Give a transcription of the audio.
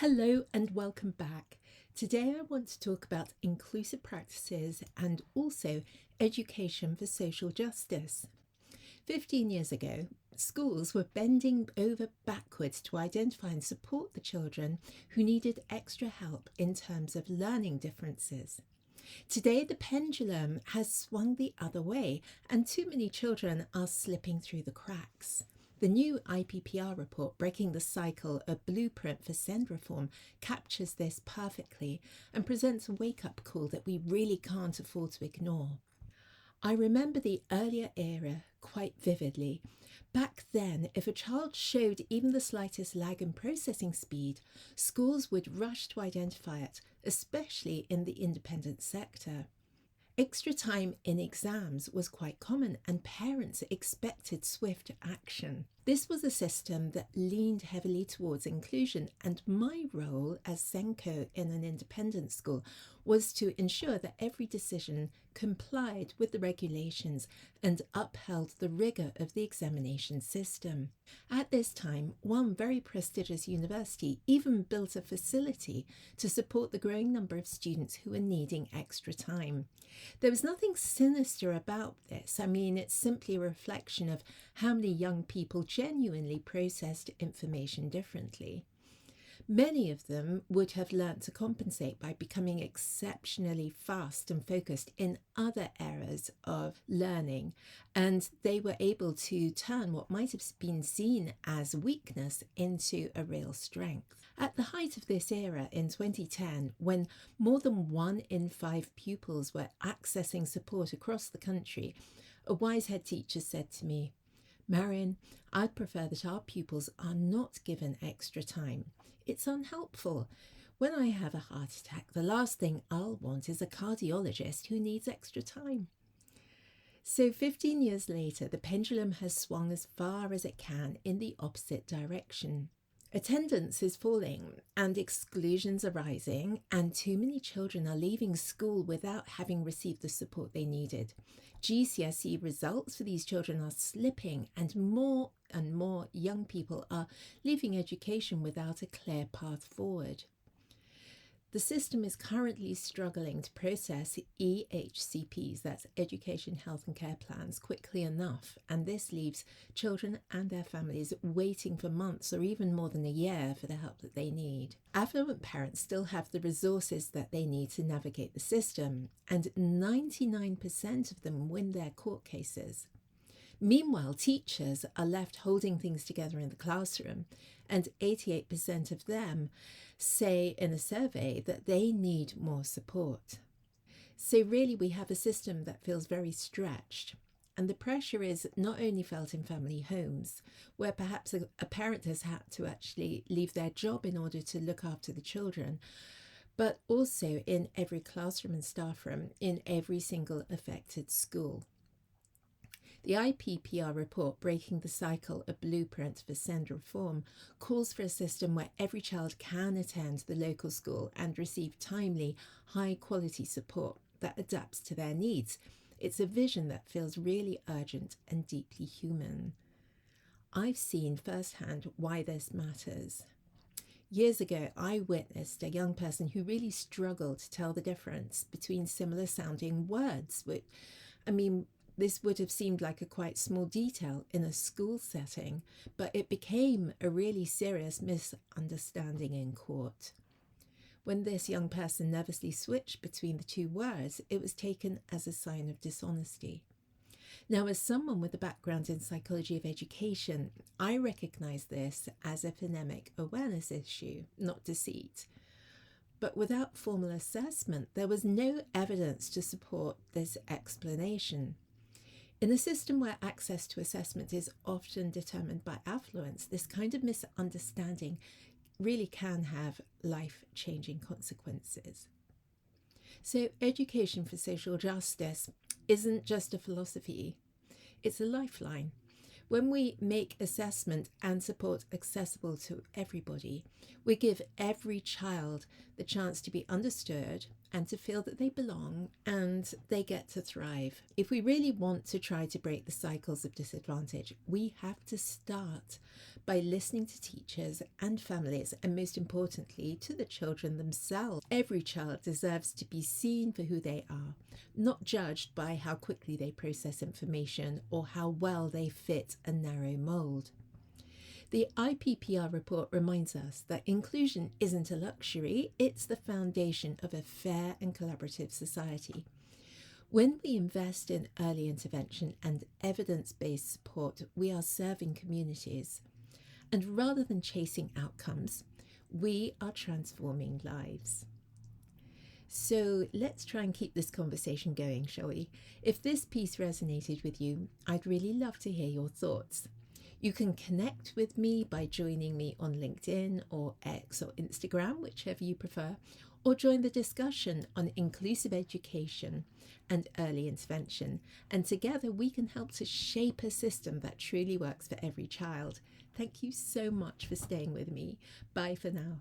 Hello and welcome back. Today I want to talk about inclusive practices and also education for social justice. 15 years ago, schools were bending over backwards to identify and support the children who needed extra help in terms of learning differences. Today, the pendulum has swung the other way, and too many children are slipping through the cracks. The new IPPR report, Breaking the Cycle, a blueprint for SEND reform, captures this perfectly and presents a wake-up call that we really can't afford to ignore. I remember the earlier era quite vividly. Back then, if a child showed even the slightest lag in processing speed, schools would rush to identify it, especially in the independent sector. Extra time in exams was quite common, and parents expected swift action. This was a system that leaned heavily towards inclusion, and my role as Senko in an independent school was to ensure that every decision complied with the regulations and upheld the rigour of the examination system. At this time, one very prestigious university even built a facility to support the growing number of students who were needing extra time. There was nothing sinister about this. It's simply a reflection of how many young people genuinely processed information differently. Many of them would have learnt to compensate by becoming exceptionally fast and focused in other areas of learning, and they were able to turn what might have been seen as weakness into a real strength. At the height of this era in 2010, when more than 1 in 5 pupils were accessing support across the country, a wise head teacher said to me, "Marion, I'd prefer that our pupils are not given extra time. It's unhelpful. When I have a heart attack, the last thing I'll want is a cardiologist who needs extra time." So 15 years later, the pendulum has swung as far as it can in the opposite direction. Attendance is falling and exclusions are rising, and too many children are leaving school without having received the support they needed. GCSE results for these children are slipping, and more young people are leaving education without a clear path forward. The system is currently struggling to process EHCPs, that's Education, Health and Care Plans, quickly enough, and this leaves children and their families waiting for months or even more than a year for the help that they need. Affluent parents still have the resources that they need to navigate the system, and 99% of them win their court cases. Meanwhile, teachers are left holding things together in the classroom, and 88% of them say in a survey that they need more support. So really, we have a system that feels very stretched, and the pressure is not only felt in family homes, where perhaps a parent has had to actually leave their job in order to look after the children, but also in every classroom and staff room in every single affected school. The IPPR report, Breaking the Cycle, a blueprint for SEND reform, calls for a system where every child can attend the local school and receive timely, high-quality support that adapts to their needs. It's a vision that feels really urgent and deeply human. I've seen firsthand why this matters. Years ago, I witnessed a young person who really struggled to tell the difference between similar sounding words. This would have seemed like a quite small detail in a school setting, but it became a really serious misunderstanding in court. When this young person nervously switched between the two words, it was taken as a sign of dishonesty. Now, as someone with a background in psychology of education, I recognize this as a phonemic awareness issue, not deceit. But without formal assessment, there was no evidence to support this explanation. In a system where access to assessment is often determined by affluence, this kind of misunderstanding really can have life-changing consequences. So education for social justice isn't just a philosophy, it's a lifeline. When we make assessment and support accessible to everybody, we give every child the chance to be understood and to feel that they belong and they get to thrive. If we really want to try to break the cycles of disadvantage, we have to start by listening to teachers and families, and most importantly, to the children themselves. Every child deserves to be seen for who they are, not judged by how quickly they process information or how well they fit a narrow mould. The IPPR report reminds us that inclusion isn't a luxury, it's the foundation of a fair and collaborative society. When we invest in early intervention and evidence-based support, we are serving communities. And rather than chasing outcomes, we are transforming lives. So let's try and keep this conversation going, shall we? If this piece resonated with you, I'd really love to hear your thoughts. You can connect with me by joining me on LinkedIn or X or Instagram, whichever you prefer, or join the discussion on inclusive education and early intervention. And together we can help to shape a system that truly works for every child. Thank you so much for staying with me. Bye for now.